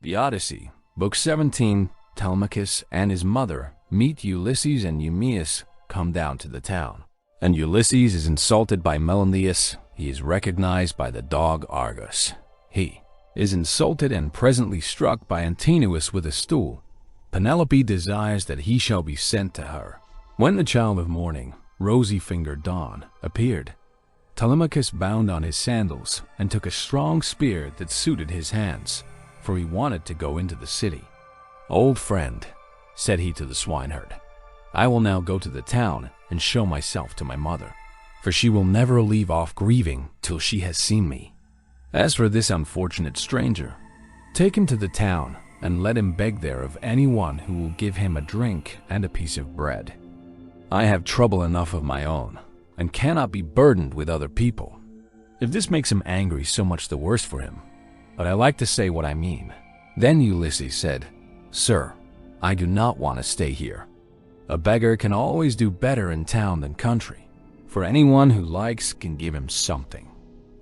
The Odyssey, Book 17, Telemachus and his mother meet Ulysses, and Eumaeus come down to the town. And Ulysses is insulted by Menelaus. He is recognized by the dog Argus. He is insulted and presently struck by Antinous with a stool. Penelope desires that he shall be sent to her. When the child of morning, rosy-fingered Dawn, appeared, Telemachus bound on his sandals and took a strong spear that suited his hands, for he wanted to go into the city. "Old friend," said he to the swineherd, "I will now go to the town and show myself to my mother, for she will never leave off grieving till she has seen me. As for this unfortunate stranger, take him to the town and let him beg there of anyone who will give him a drink and a piece of bread. I have trouble enough of my own, and cannot be burdened with other people. If this makes him angry, so much the worse for him, but I like to say what I mean." Then Ulysses said, "Sir, I do not want to stay here. A beggar can always do better in town than country, for anyone who likes can give him something.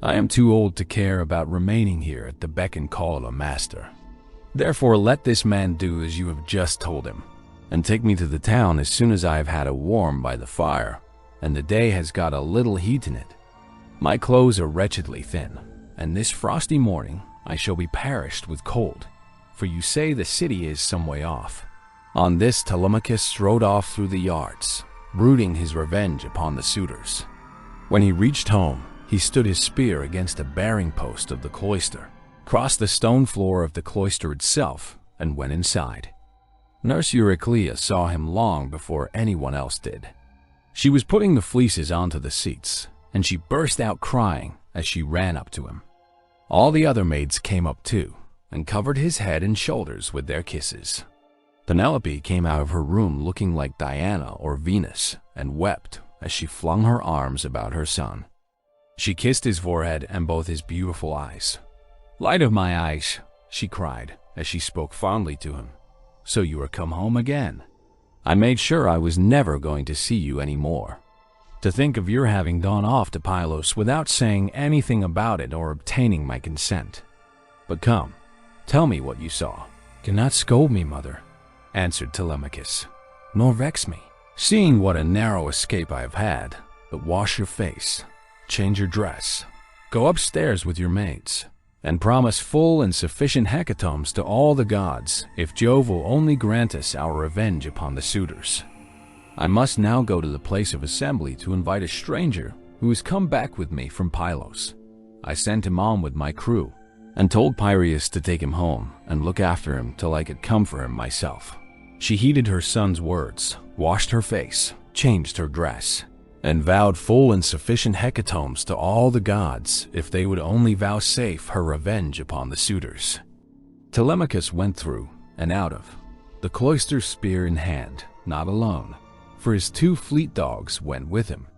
I am too old to care about remaining here at the beck and call of a master. Therefore let this man do as you have just told him, and take me to the town as soon as I have had a warm by the fire, and the day has got a little heat in it. My clothes are wretchedly thin, and this frosty morning I shall be perished with cold, for you say the city is some way off." On this Telemachus strode off through the yards, brooding his revenge upon the suitors. When he reached home, he stood his spear against a bearing post of the cloister, crossed the stone floor of the cloister itself, and went inside. Nurse Euryclea saw him long before anyone else did. She was putting the fleeces onto the seats, and she burst out crying as she ran up to him. All the other maids came up too, and covered his head and shoulders with their kisses. Penelope came out of her room looking like Diana or Venus, and wept as she flung her arms about her son. She kissed his forehead and both his beautiful eyes. "Light of my eyes," she cried as she spoke fondly to him, "so you are come home again. I made sure I was never going to see you any more. To think of your having gone off to Pylos without saying anything about it or obtaining my consent. But come, tell me what you saw." "Cannot scold me, mother," answered Telemachus, "nor vex me, seeing what a narrow escape I have had. But wash your face, change your dress, go upstairs with your maids, and promise full and sufficient hecatombs to all the gods if Jove will only grant us our revenge upon the suitors. I must now go to the place of assembly to invite a stranger who has come back with me from Pylos. I sent him on with my crew, and told Piraeus to take him home and look after him till I could come for him myself." She heeded her son's words, washed her face, changed her dress, and vowed full and sufficient hecatombs to all the gods if they would only vouchsafe her revenge upon the suitors. Telemachus went through and out of the cloister, spear in hand, not alone, for his 2 fleet dogs went with him.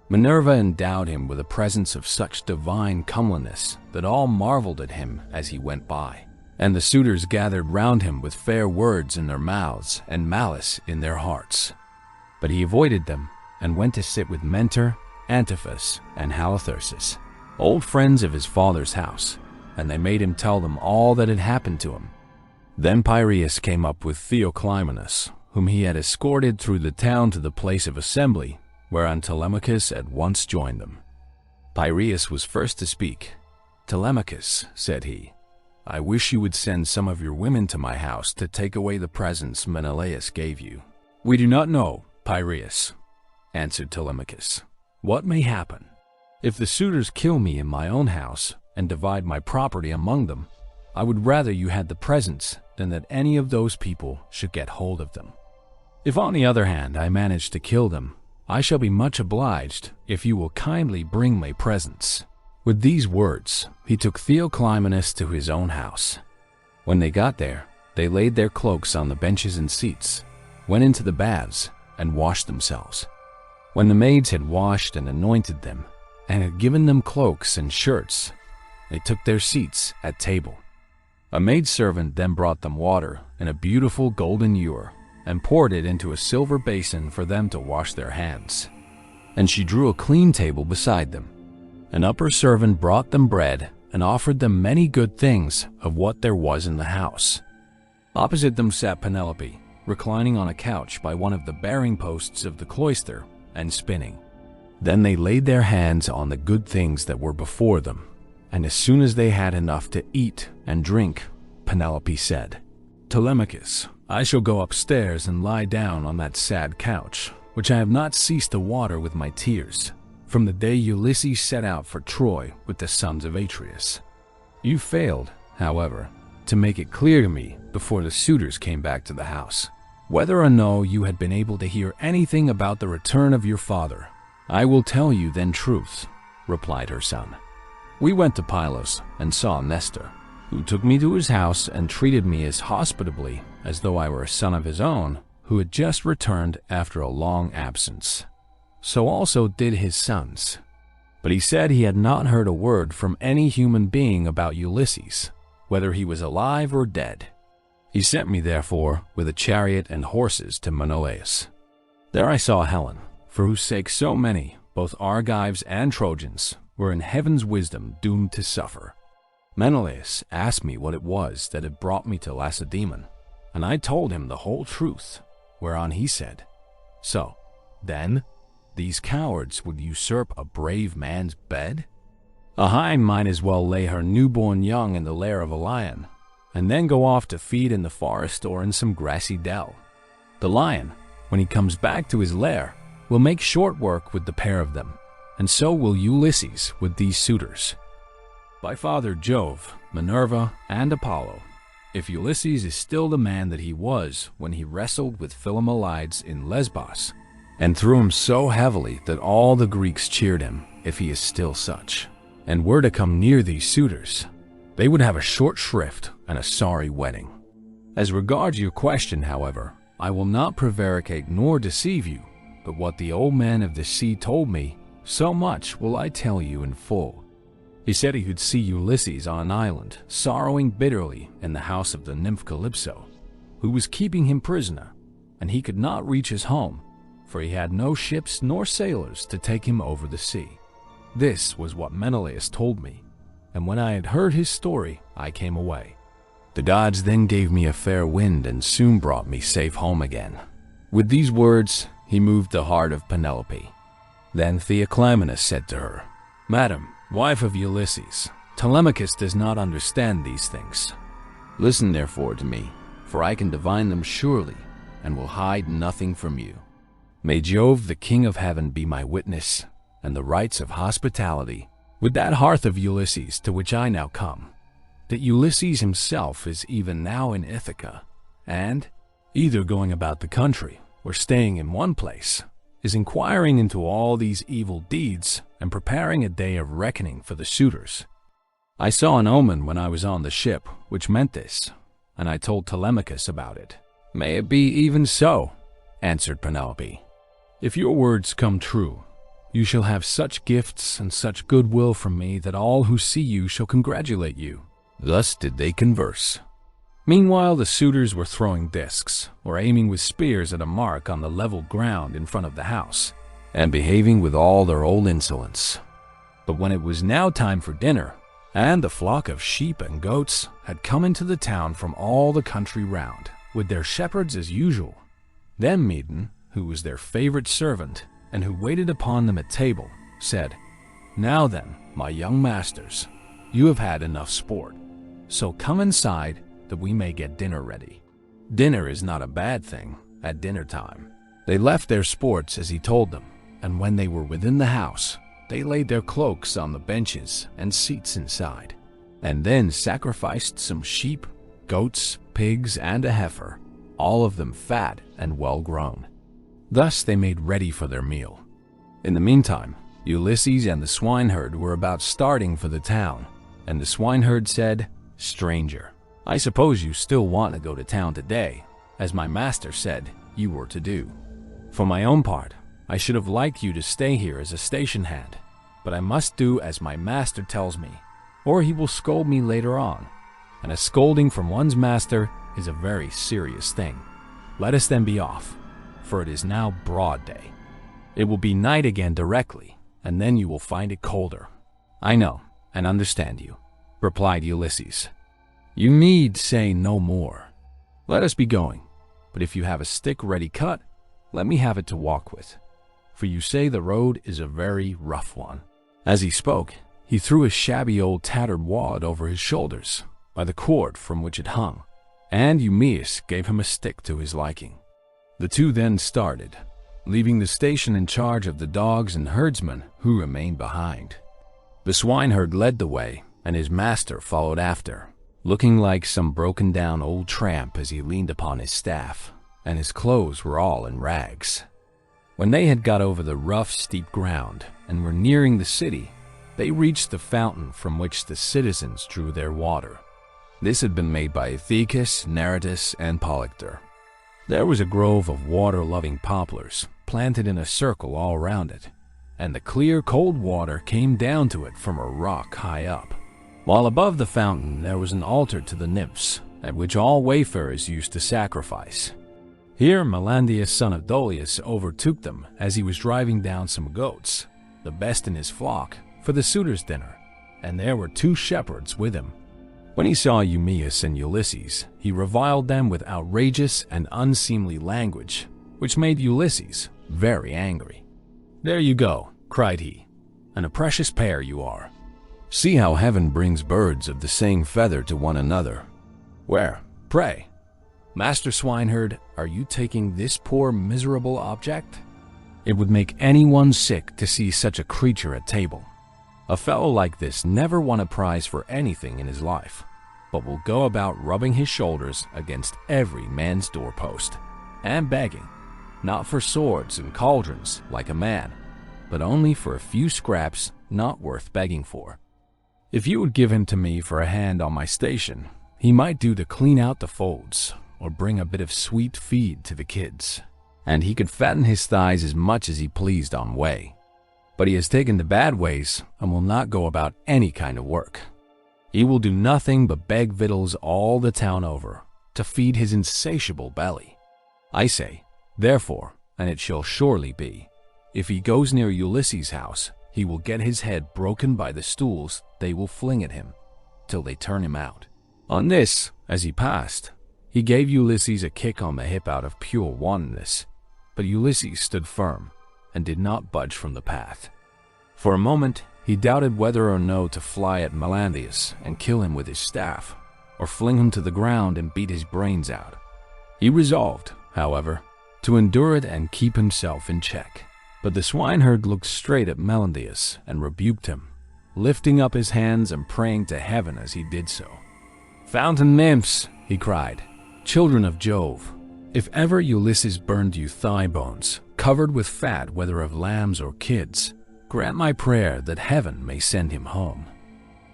Minerva endowed him with a presence of such divine comeliness that all marveled at him as he went by, and the suitors gathered round him with fair words in their mouths and malice in their hearts. But he avoided them and went to sit with Mentor, Antiphus, and Halitherses, old friends of his father's house, and they made him tell them all that had happened to him. Then Piraeus came up with Theoclymenus, whom he had escorted through the town to the place of assembly, whereon Telemachus at once joined them. Piraeus was first to speak. "Telemachus," said he, "I wish you would send some of your women to my house to take away the presents Menelaus gave you." "We do not know, Piraeus," answered Telemachus, "what may happen. If the suitors kill me in my own house and divide my property among them, I would rather you had the presents than that any of those people should get hold of them. If on the other hand I manage to kill them, I shall be much obliged if you will kindly bring my presents." With these words, he took Theoclymenus to his own house. When they got there, they laid their cloaks on the benches and seats, went into the baths, and washed themselves. When the maids had washed and anointed them, and had given them cloaks and shirts, they took their seats at table. A maidservant then brought them water in a beautiful golden ewer, and poured it into a silver basin for them to wash their hands. And she drew a clean table beside them. An upper servant brought them bread and offered them many good things of what there was in the house. Opposite them sat Penelope, reclining on a couch by one of the bearing posts of the cloister and spinning. Then they laid their hands on the good things that were before them, and as soon as they had enough to eat and drink, Penelope said, "Telemachus, I shall go upstairs and lie down on that sad couch, which I have not ceased to water with my tears, from the day Ulysses set out for Troy with the sons of Atreus. You failed, however, to make it clear to me before the suitors came back to the house, whether or no you had been able to hear anything about the return of your father. I will tell you then truth," replied her son. "We went to Pylos and saw Nestor, who took me to his house and treated me as hospitably as though I were a son of his own, who had just returned after a long absence. So also did his sons. But he said he had not heard a word from any human being about Ulysses, whether he was alive or dead. He sent me, therefore, with a chariot and horses to Menelaus. There I saw Helen, for whose sake so many, both Argives and Trojans, were in heaven's wisdom doomed to suffer. Menelaus asked me what it was that had brought me to Lacedaemon, and I told him the whole truth, whereon he said, 'So, then, these cowards would usurp a brave man's bed? A hind might as well lay her newborn young in the lair of a lion, and then go off to feed in the forest or in some grassy dell. The lion, when he comes back to his lair, will make short work with the pair of them, and so will Ulysses with these suitors. By Father Jove, Minerva, and Apollo, if Ulysses is still the man that he was when he wrestled with Philomelides in Lesbos, and threw him so heavily that all the Greeks cheered him, if he is still such, and were to come near these suitors, they would have a short shrift and a sorry wedding. As regards your question, however, I will not prevaricate nor deceive you, but what the old man of the sea told me, so much will I tell you in full. He said he could see Ulysses on an island, sorrowing bitterly in the house of the nymph Calypso, who was keeping him prisoner, and he could not reach his home, for he had no ships nor sailors to take him over the sea. This was what Menelaus told me, and when I had heard his story, I came away. The gods then gave me a fair wind and soon brought me safe home again." With these words, he moved the heart of Penelope. Then Theoclymenus said to her, "Madam, wife of Ulysses, Telemachus does not understand these things. Listen therefore to me, for I can divine them surely, and will hide nothing from you. May Jove, the King of Heaven, be my witness, and the rites of hospitality, with that hearth of Ulysses to which I now come, that Ulysses himself is even now in Ithaca, and, either going about the country or staying in one place, is inquiring into all these evil deeds and preparing a day of reckoning for the suitors. I saw an omen when I was on the ship, which meant this, and I told Telemachus about it." "May it be even so," answered Penelope. "If your words come true, you shall have such gifts and such goodwill from me that all who see you shall congratulate you." Thus did they converse. Meanwhile, the suitors were throwing discs, or aiming with spears at a mark on the level ground in front of the house, and behaving with all their old insolence. But when it was now time for dinner, and the flock of sheep and goats had come into the town from all the country round, with their shepherds as usual, then Medon, who was their favorite servant, and who waited upon them at table, said, "Now then, my young masters, you have had enough sport, so come inside that we may get dinner ready." Dinner is not a bad thing at dinner time. They left their sports as he told them, and when they were within the house, they laid their cloaks on the benches and seats inside, and then sacrificed some sheep, goats, pigs, and a heifer, all of them fat and well grown. Thus they made ready for their meal. In the meantime, Ulysses and the swineherd were about starting for the town, and the swineherd said, "Stranger, I suppose you still want to go to town today, as my master said you were to do. For my own part, I should have liked you to stay here as a station hand, but I must do as my master tells me, or he will scold me later on, and a scolding from one's master is a very serious thing. Let us then be off, for it is now broad day. It will be night again directly, and then you will find it colder. I know and understand you. replied Ulysses. "You need say no more. Let us be going, but if you have a stick ready cut, let me have it to walk with, for you say the road is a very rough one." As he spoke, he threw a shabby old tattered wad over his shoulders by the cord from which it hung, and Eumaeus gave him a stick to his liking. The two then started, leaving the station in charge of the dogs and herdsmen who remained behind. The swineherd led the way, and his master followed after, looking like some broken-down old tramp as he leaned upon his staff, and his clothes were all in rags. When they had got over the rough, steep ground and were nearing the city, they reached the fountain from which the citizens drew their water. This had been made by Aethicus, Neritus, and Polyctor. There was a grove of water-loving poplars planted in a circle all around it, and the clear, cold water came down to it from a rock high up. While above the fountain there was an altar to the nymphs, at which all wayfarers used to sacrifice. Here Melanthius, son of Dolius, overtook them as he was driving down some goats, the best in his flock, for the suitors' dinner, and there were 2 shepherds with him. When he saw Eumaeus and Ulysses, he reviled them with outrageous and unseemly language, which made Ulysses very angry. "There you go," cried he, "and a precious pair you are. See how heaven brings birds of the same feather to one another. Where, pray, Master Swineherd, are you taking this poor miserable object? It would make anyone sick to see such a creature at table. A fellow like this never won a prize for anything in his life, but will go about rubbing his shoulders against every man's doorpost, and begging, not for swords and cauldrons like a man, but only for a few scraps not worth begging for. If you would give him to me for a hand on my station, he might do to clean out the folds, or bring a bit of sweet feed to the kids, and he could fatten his thighs as much as he pleased on way. But he has taken to bad ways and will not go about any kind of work. He will do nothing but beg victuals all the town over, to feed his insatiable belly. I say, therefore, and it shall surely be, if he goes near Ulysses' house, he will get his head broken by the stools they will fling at him, till they turn him out." On this, as he passed, he gave Ulysses a kick on the hip out of pure wantonness, but Ulysses stood firm and did not budge from the path. For a moment, he doubted whether or no to fly at Melanthius and kill him with his staff, or fling him to the ground and beat his brains out. He resolved, however, to endure it and keep himself in check. But the swineherd looked straight at Melanthius and rebuked him, lifting up his hands and praying to heaven as he did so. "Fountain nymphs," he cried, "children of Jove, if ever Ulysses burned you thigh bones, covered with fat whether of lambs or kids, grant my prayer that heaven may send him home.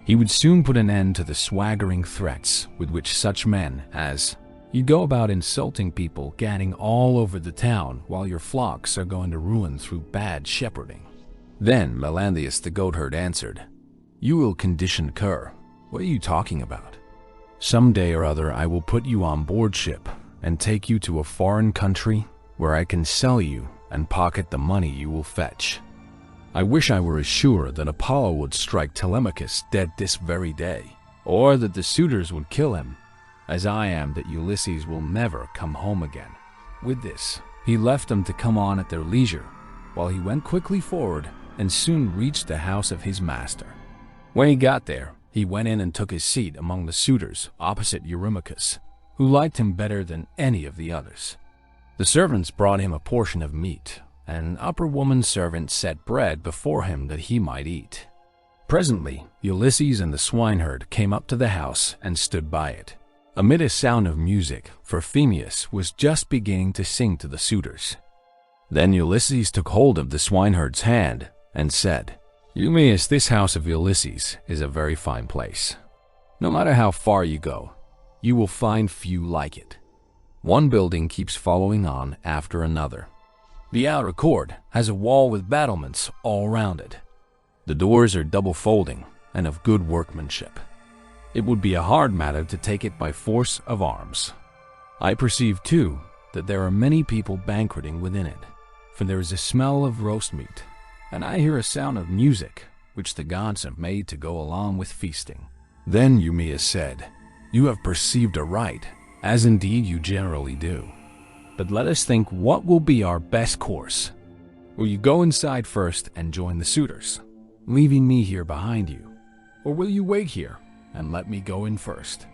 He would soon put an end to the swaggering threats with which such men as you go about insulting people, gadding all over the town while your flocks are going to ruin through bad shepherding." Then Melanthius the goatherd answered, "You will condition cur. What are you talking about? Some day or other I will put you on board ship and take you to a foreign country where I can sell you and pocket the money you will fetch. I wish I were as sure that Apollo would strike Telemachus dead this very day, or that the suitors would kill him, as I am that Ulysses will never come home again." With this, he left them to come on at their leisure, while he went quickly forward and soon reached the house of his master. When he got there, he went in and took his seat among the suitors opposite Eurymachus, who liked him better than any of the others. The servants brought him a portion of meat, and an upper woman servant set bread before him that he might eat. Presently, Ulysses and the swineherd came up to the house and stood by it, amid a sound of music, for Phemius was just beginning to sing to the suitors. Then Ulysses took hold of the swineherd's hand and said, "Eumaeus, this house of Ulysses is a very fine place. No matter how far you go, you will find few like it. One building keeps following on after another. The outer court has a wall with battlements all round it. The doors are double folding and of good workmanship. It would be a hard matter to take it by force of arms. I perceive, too, that there are many people banqueting within it, for there is a smell of roast meat, and I hear a sound of music, which the gods have made to go along with feasting. Then Eumaeus said, "You have perceived aright, as indeed you generally do. But let us think what will be our best course. Will you go inside first and join the suitors, leaving me here behind you? Or will you wait here and let me go in first?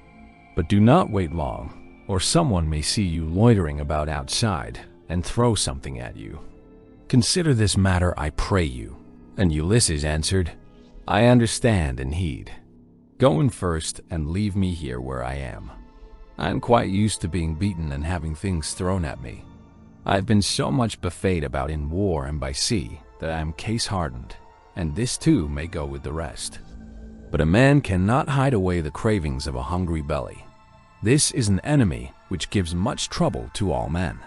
But do not wait long, or someone may see you loitering about outside and throw something at you. Consider this matter, I pray you." And Ulysses answered, "I understand and heed. Go in first and leave me here where I am. I am quite used to being beaten and having things thrown at me. I have been so much buffeted about in war and by sea that I am case-hardened, and this too may go with the rest. But a man cannot hide away the cravings of a hungry belly. This is an enemy which gives much trouble to all men.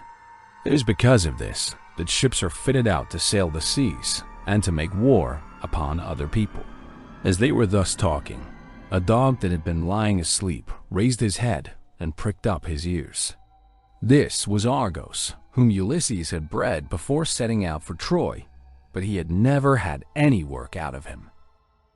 It is because of this that ships are fitted out to sail the seas and to make war upon other people." As they were thus talking, a dog that had been lying asleep raised his head and pricked up his ears. This was Argos, whom Ulysses had bred before setting out for Troy, but he had never had any work out of him.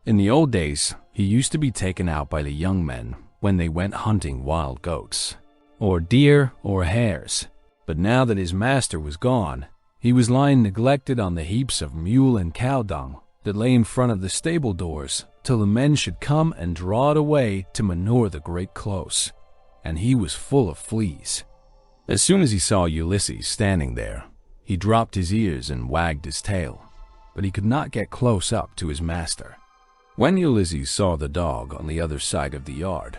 In the old days, he used to be taken out by the young men when they went hunting wild goats, or deer or hares, but now that his master was gone, he was lying neglected on the heaps of mule and cow dung that lay in front of the stable doors till the men should come and draw it away to manure the great close, and he was full of fleas. As soon as he saw Ulysses standing there, he dropped his ears and wagged his tail, but he could not get close up to his master. When Ulysses saw the dog on the other side of the yard,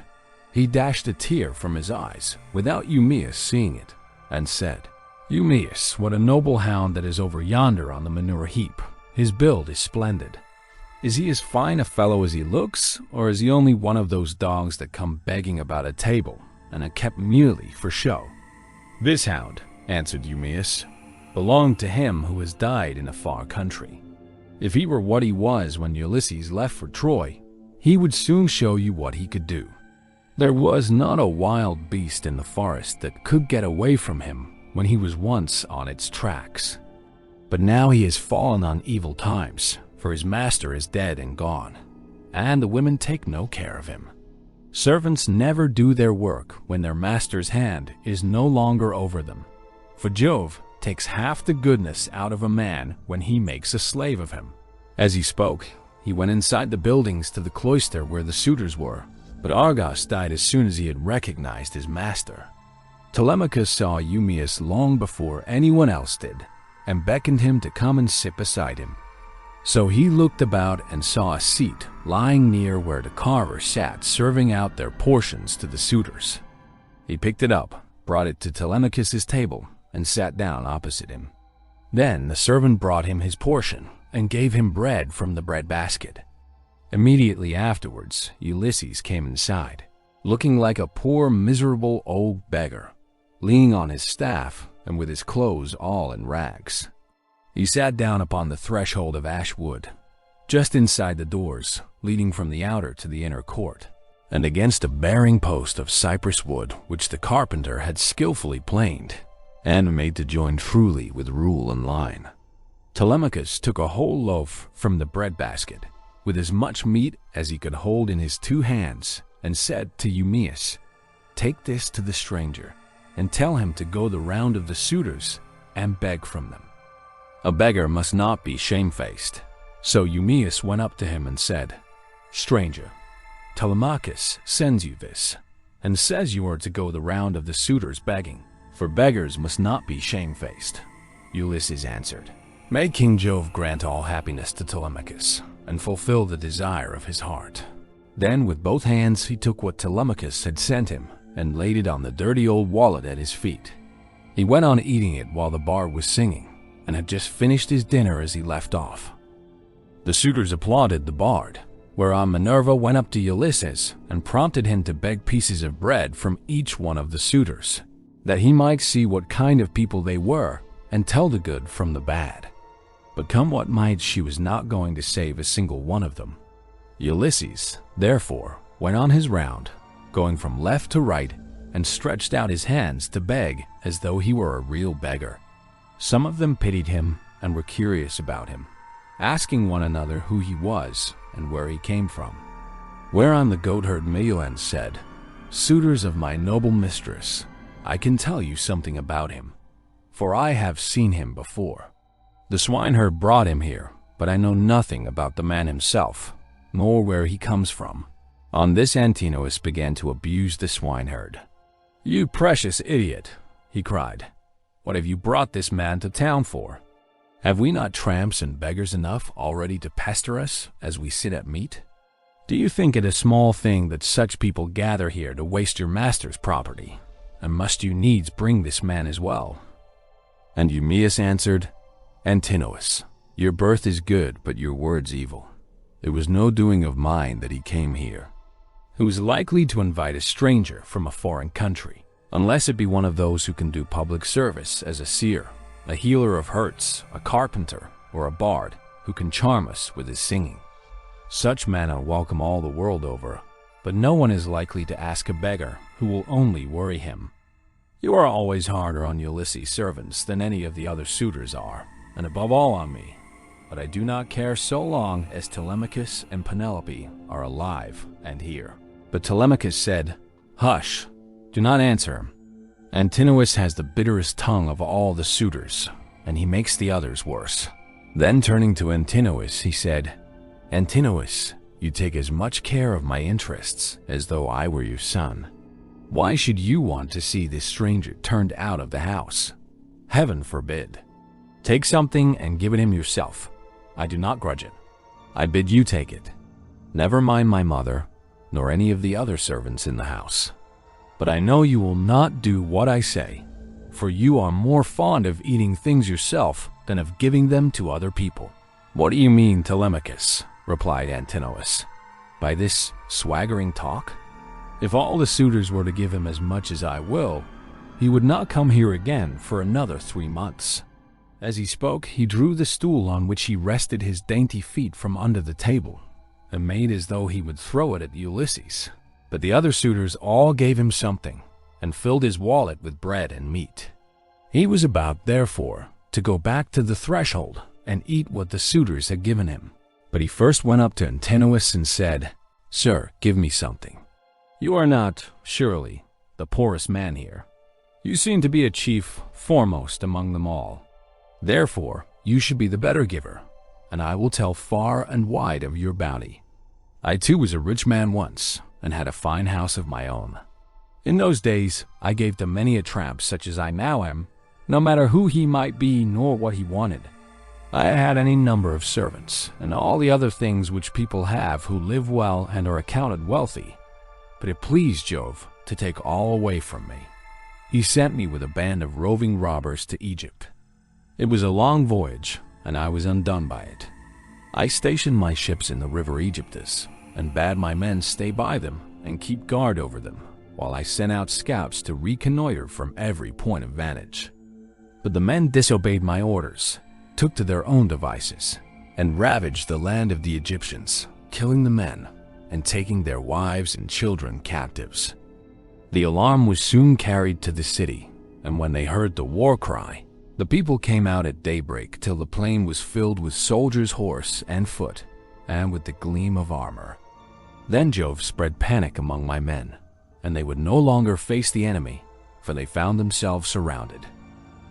he dashed a tear from his eyes without Eumaeus seeing it, and said, "Eumaeus, what a noble hound that is over yonder on the manure heap. His build is splendid. Is he as fine a fellow as he looks, or is he only one of those dogs that come begging about a table and are kept merely for show?" "This hound," answered Eumaeus, "belonged to him who has died in a far country. If he were what he was when Ulysses left for Troy, he would soon show you what he could do. There was not a wild beast in the forest that could get away from him when he was once on its tracks. But now he has fallen on evil times, for his master is dead and gone, and the women take no care of him. Servants never do their work when their master's hand is no longer over them, for Jove takes half the goodness out of a man when he makes a slave of him." As he spoke, he went inside the buildings to the cloister where the suitors were, but Argos died as soon as he had recognized his master. Telemachus saw Eumaeus long before anyone else did, and beckoned him to come and sit beside him. So he looked about and saw a seat lying near where the carvers sat serving out their portions to the suitors. He picked it up, brought it to Telemachus's table, and sat down opposite him. Then the servant brought him his portion and gave him bread from the bread basket. Immediately afterwards, Ulysses came inside, looking like a poor, miserable old beggar, leaning on his staff and with his clothes all in rags. He sat down upon the threshold of ash wood, just inside the doors leading from the outer to the inner court, and against a bearing post of cypress wood which the carpenter had skillfully planed and made to join truly with rule and line. Telemachus took a whole loaf from the bread basket, with as much meat as he could hold in his 2 hands, and said to Eumaeus, "Take this to the stranger, and tell him to go the round of the suitors and beg from them. A beggar must not be shamefaced." So Eumaeus went up to him and said, "Stranger, Telemachus sends you this, and says you are to go the round of the suitors begging, for beggars must not be shamefaced." Ulysses answered, "May King Jove grant all happiness to Telemachus, and fulfill the desire of his heart." Then with both hands he took what Telemachus had sent him and laid it on the dirty old wallet at his feet. He went on eating it while the bard was singing, and had just finished his dinner as he left off. The suitors applauded the bard, whereon Minerva went up to Ulysses and prompted him to beg pieces of bread from each one of the suitors, that he might see what kind of people they were and tell the good from the bad. But come what might, she was not going to save a single one of them. Ulysses, therefore, went on his round, going from left to right, and stretched out his hands to beg as though he were a real beggar. Some of them pitied him and were curious about him, asking one another who he was and where he came from. Whereon the goatherd Mehuan said, "Suitors of my noble mistress, I can tell you something about him, for I have seen him before. The swineherd brought him here, but I know nothing about the man himself, nor where he comes from." On this Antinous began to abuse the swineherd. "You precious idiot," he cried. "What have you brought this man to town for? Have we not tramps and beggars enough already to pester us as we sit at meat? Do you think it a small thing that such people gather here to waste your master's property? And must you needs bring this man as well?" And Eumaeus answered, "Antinous, your birth is good, but your words evil. It was no doing of mine that he came here. Who is likely to invite a stranger from a foreign country, unless it be one of those who can do public service as a seer, a healer of hurts, a carpenter, or a bard who can charm us with his singing? Such men are welcome all the world over, but no one is likely to ask a beggar who will only worry him. You are always harder on Ulysses' servants than any of the other suitors are, and above all on me. But I do not care so long as Telemachus and Penelope are alive and here." But Telemachus said, "Hush, do not answer him. Antinous has the bitterest tongue of all the suitors, and he makes the others worse." Then turning to Antinous, he said, "Antinous, you take as much care of my interests as though I were your son. Why should you want to see this stranger turned out of the house? Heaven forbid. Take something and give it him yourself. I do not grudge it. I bid you take it. Never mind my mother, nor any of the other servants in the house. But I know you will not do what I say, for you are more fond of eating things yourself than of giving them to other people." "What do you mean, Telemachus?" replied Antinous. "By this swaggering talk? If all the suitors were to give him as much as I will, he would not come here again for another 3 months." As he spoke, he drew the stool on which he rested his dainty feet from under the table, and made as though he would throw it at Ulysses. But the other suitors all gave him something, and filled his wallet with bread and meat. He was about, therefore, to go back to the threshold and eat what the suitors had given him. But he first went up to Antinous and said, "Sir, give me something. You are not, surely, the poorest man here. You seem to be a chief foremost among them all. Therefore, you should be the better giver, and I will tell far and wide of your bounty. I too was a rich man once, and had a fine house of my own. In those days, I gave to many a tramp such as I now am, no matter who he might be nor what he wanted. I had any number of servants, and all the other things which people have who live well and are accounted wealthy. But it pleased Jove to take all away from me. He sent me with a band of roving robbers to Egypt. It was a long voyage, and I was undone by it. I stationed my ships in the river Aegyptus, and bade my men stay by them and keep guard over them, while I sent out scouts to reconnoiter from every point of vantage. But the men disobeyed my orders, took to their own devices, and ravaged the land of the Egyptians, killing the men and taking their wives and children captives. The alarm was soon carried to the city, and when they heard the war cry, the people came out at daybreak till the plain was filled with soldiers horse and foot, and with the gleam of armor. Then Jove spread panic among my men, and they would no longer face the enemy, for they found themselves surrounded.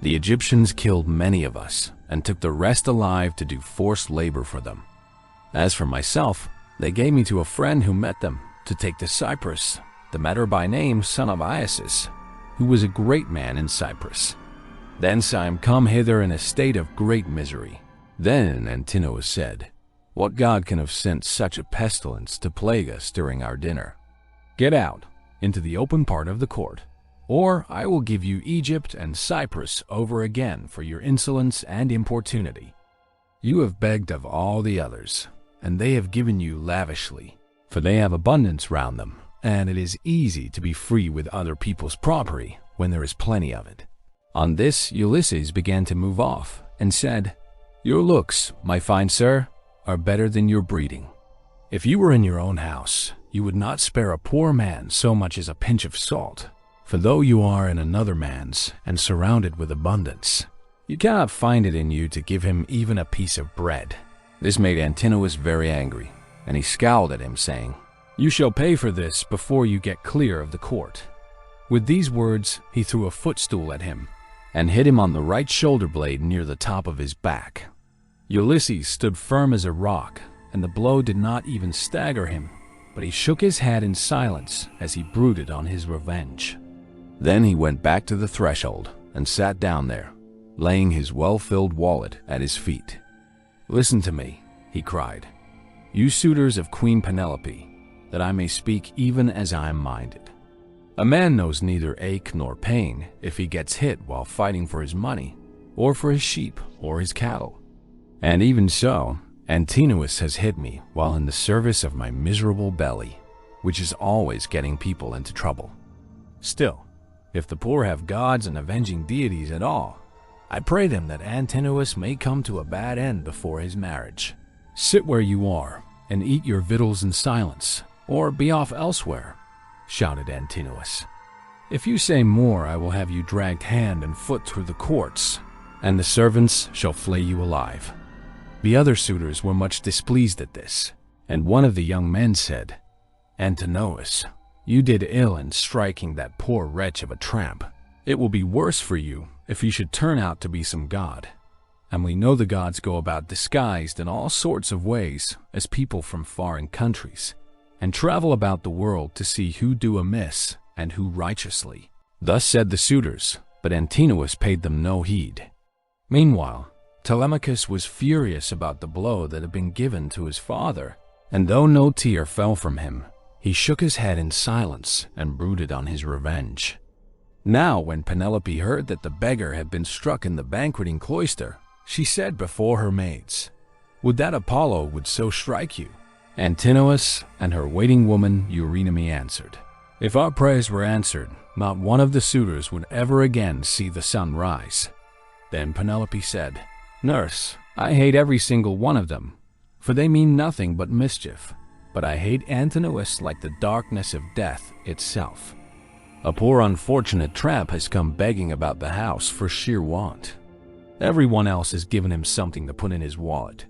The Egyptians killed many of us, and took the rest alive to do forced labor for them. As for myself, they gave me to a friend who met them, to take to Cyprus, the Meter by name, son of Isis, who was a great man in Cyprus. Thence I am come hither in a state of great misery." Then Antinous said, "What god can have sent such a pestilence to plague us during our dinner? Get out into the open part of the court, or I will give you Egypt and Cyprus over again for your insolence and importunity. You have begged of all the others, and they have given you lavishly, for they have abundance round them, and it is easy to be free with other people's property when there is plenty of it." On this Ulysses began to move off, and said, "Your looks, my fine sir, are better than your breeding. If you were in your own house, you would not spare a poor man so much as a pinch of salt, for though you are in another man's, and surrounded with abundance, you cannot find it in you to give him even a piece of bread." This made Antinous very angry, and he scowled at him, saying, You shall pay for this before you get clear of the court." With these words, he threw a footstool at him and hit him on the right shoulder blade near the top of his back. Ulysses stood firm as a rock, and the blow did not even stagger him, but he shook his head in silence as he brooded on his revenge. Then he went back to the threshold and sat down there, laying his well-filled wallet at his feet. "Listen to me," he cried, "you suitors of Queen Penelope, that I may speak even as I am minded. A man knows neither ache nor pain if he gets hit while fighting for his money, or for his sheep or his cattle. And even so, Antinous has hit me while in the service of my miserable belly, which is always getting people into trouble. Still, if the poor have gods and avenging deities at all, I pray them that Antinous may come to a bad end before his marriage. Sit where you are and eat your victuals in silence, or be off elsewhere," shouted Antinous. "If you say more, I will have you dragged hand and foot through the courts, and the servants shall flay you alive." The other suitors were much displeased at this, and one of the young men said, "Antinous, you did ill in striking that poor wretch of a tramp. It will be worse for you if he should turn out to be some god. And we know the gods go about disguised in all sorts of ways as people from foreign countries, and travel about the world to see who do amiss and who righteously." Thus said the suitors, but Antinous paid them no heed. Meanwhile, Telemachus was furious about the blow that had been given to his father, and though no tear fell from him, he shook his head in silence and brooded on his revenge. Now, when Penelope heard that the beggar had been struck in the banqueting cloister, she said before her maids, "Would that Apollo would so strike you." Antinous and her waiting woman Eurynome answered, "If our prayers were answered, not one of the suitors would ever again see the sun rise." Then Penelope said, "Nurse, I hate every single one of them, for they mean nothing but mischief. But I hate Antinous like the darkness of death itself. A poor unfortunate tramp has come begging about the house for sheer want. Everyone else has given him something to put in his wallet,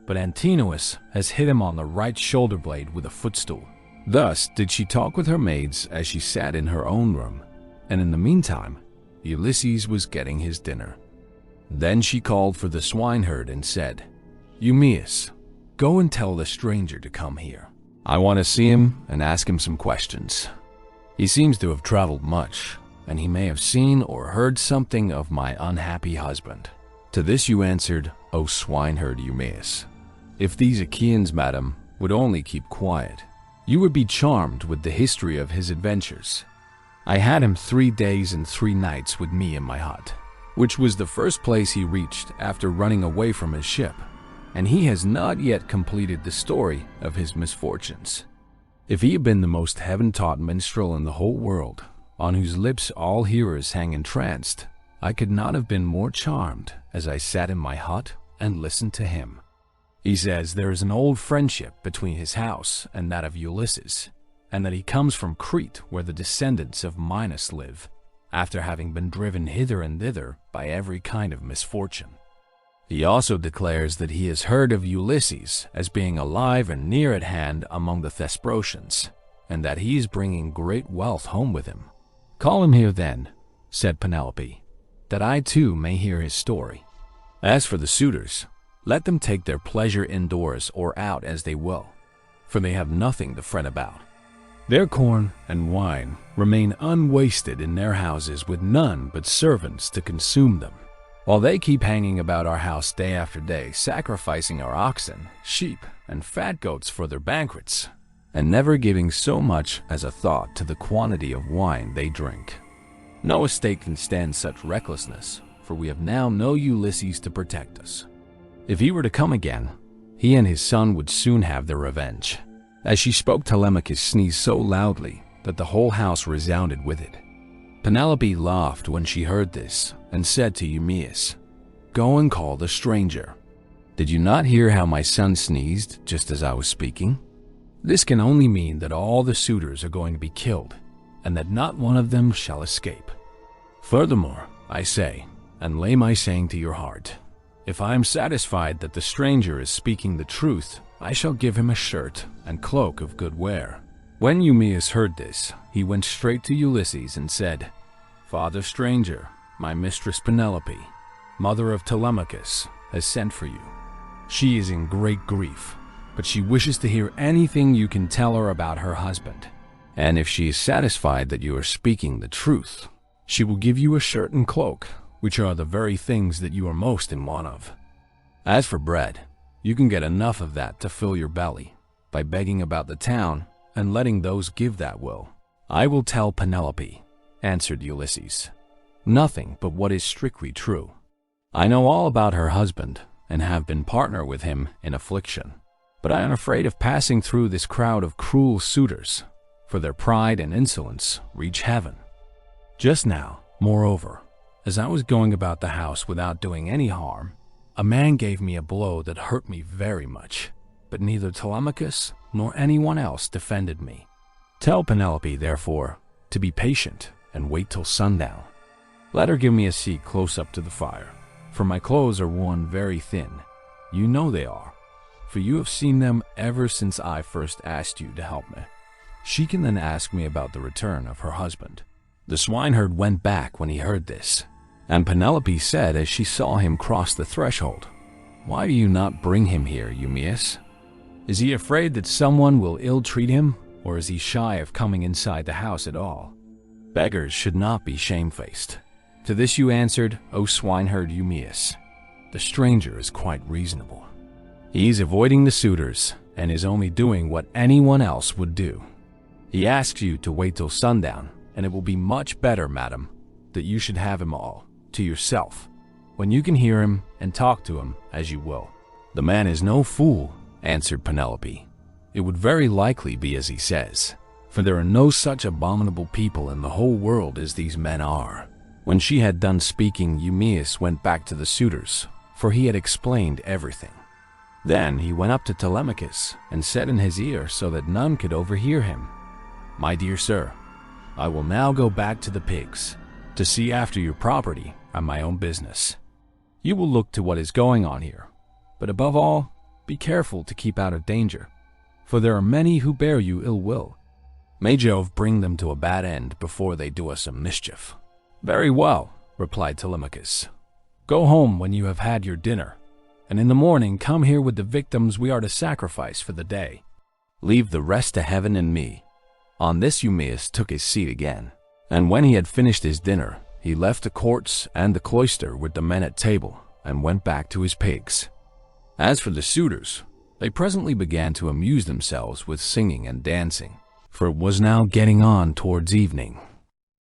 but Antinous has hit him on the right shoulder blade with a footstool." Thus did she talk with her maids as she sat in her own room, and in the meantime, Ulysses was getting his dinner. Then she called for the swineherd and said, "Eumaeus, go and tell the stranger to come here. I want to see him and ask him some questions. He seems to have traveled much, and he may have seen or heard something of my unhappy husband." To this you answered, "O swineherd Eumaeus, if these Achaeans, madam, would only keep quiet, you would be charmed with the history of his adventures. I had him 3 days and 3 nights with me in my hut, which was the first place he reached after running away from his ship, and he has not yet completed the story of his misfortunes. If he had been the most heaven-taught minstrel in the whole world, on whose lips all hearers hang entranced, I could not have been more charmed as I sat in my hut and listened to him. He says there is an old friendship between his house and that of Ulysses, and that he comes from Crete where the descendants of Minos live, after having been driven hither and thither by every kind of misfortune. He also declares that he has heard of Ulysses as being alive and near at hand among the Thesprotians, and that he is bringing great wealth home with him." "Call him here then," said Penelope, "that I too may hear his story. As for the suitors, let them take their pleasure indoors or out as they will, for they have nothing to fret about. Their corn and wine remain unwasted in their houses with none but servants to consume them, while they keep hanging about our house day after day, sacrificing our oxen, sheep, and fat goats for their banquets, and never giving so much as a thought to the quantity of wine they drink. No estate can stand such recklessness, for we have now no Ulysses to protect us. If he were to come again, he and his son would soon have their revenge." As she spoke, Telemachus sneezed so loudly that the whole house resounded with it. Penelope laughed when she heard this and said to Eumaeus, "Go and call the stranger. Did you not hear how my son sneezed just as I was speaking? This can only mean that all the suitors are going to be killed, and that not one of them shall escape. Furthermore, I say, and lay my saying to your heart, if I am satisfied that the stranger is speaking the truth, I shall give him a shirt and cloak of good wear, When Eumaeus heard this, he went straight to Ulysses and said, "Father stranger, my mistress Penelope, mother of Telemachus, has sent for you. She is in great grief, but she wishes to hear anything you can tell her about her husband. And if she is satisfied that you are speaking the truth, she will give you a shirt and cloak, which are the very things that you are most in want of. As for bread, you can get enough of that to fill your belly by begging about the town and letting those give that will." "I will tell Penelope," answered Ulysses, "nothing but what is strictly true. I know all about her husband and have been partner with him in affliction, but I am afraid of passing through this crowd of cruel suitors, for their pride and insolence reach heaven. Just now, moreover, as I was going about the house without doing any harm, a man gave me a blow that hurt me very much, but neither Telemachus nor anyone else defended me. Tell Penelope, therefore, to be patient and wait till sundown. Let her give me a seat close up to the fire, for my clothes are worn very thin. You know they are, for you have seen them ever since I first asked you to help me. She can then ask me about the return of her husband." The swineherd went back when he heard this, and Penelope said as she saw him cross the threshold, "Why do you not bring him here, Eumaeus? Is he afraid that someone will ill-treat him, or is he shy of coming inside the house at all? Beggars should not be shamefaced." To this you answered, "O swineherd Eumaeus, the stranger is quite reasonable. He is avoiding the suitors and is only doing what anyone else would do. He asks you to wait till sundown, and it will be much better, madam, that you should have him all to yourself, when you can hear him and talk to him as you will." "The man is no fool," answered Penelope. "It would very likely be as he says, for there are no such abominable people in the whole world as these men are." When she had done speaking, Eumaeus went back to the suitors, for he had explained everything. Then he went up to Telemachus and said in his ear so that none could overhear him, "My dear sir, I will now go back to the pigs to see after your property and my own business. You will look to what is going on here, but above all, be careful to keep out of danger, for there are many who bear you ill will. May Jove bring them to a bad end before they do us a mischief." "Very well," replied Telemachus. "Go home when you have had your dinner, and in the morning come here with the victims we are to sacrifice for the day. Leave the rest to heaven and me." On this Eumaeus took his seat again, and when he had finished his dinner, he left the courts and the cloister with the men at table and went back to his pigs. As for the suitors, they presently began to amuse themselves with singing and dancing, for it was now getting on towards evening.